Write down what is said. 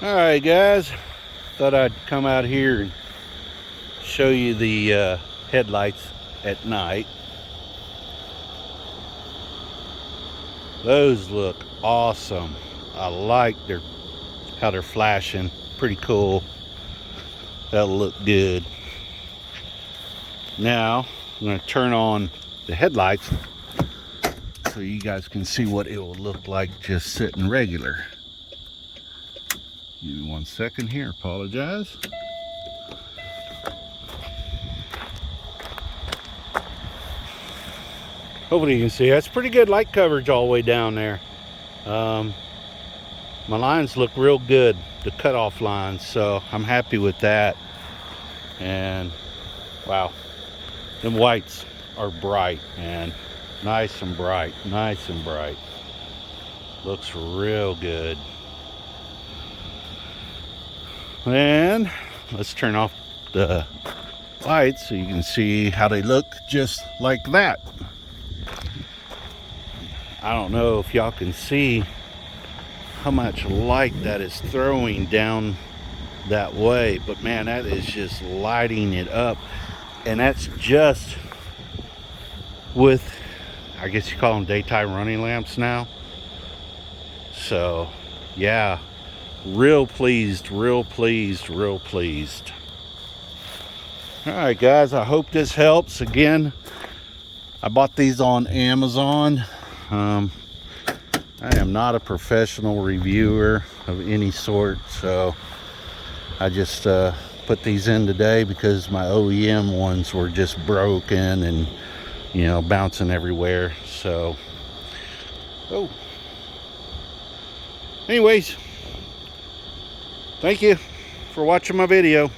Alright guys, thought I'd come out here and show you the headlights at night. Those look awesome. I like how they're flashing. Pretty cool. That'll look good. Now I'm going to turn on the headlights so you guys can see what it will look like just sitting regular. Give me 1 second here, apologize. Hopefully you can see that's pretty good light coverage all the way down there. My lines look real good, the cutoff lines, so I'm happy with that. And wow, them whites are bright, man. Nice and bright, nice and bright. Looks real good. And let's turn off the lights so you can see how they look just like that. I don't know if y'all can see how much light that is throwing down that way, but man, that is just lighting it up. And that's just with, I guess you call them daytime running lamps now. So yeah, real pleased, real pleased, real pleased. All right guys, I hope this helps. Again, I bought these on Amazon. I am not a professional reviewer of any sort, so I just put these in today because my OEM ones were just broken and, you know, bouncing everywhere. So anyways, thank you for watching my video.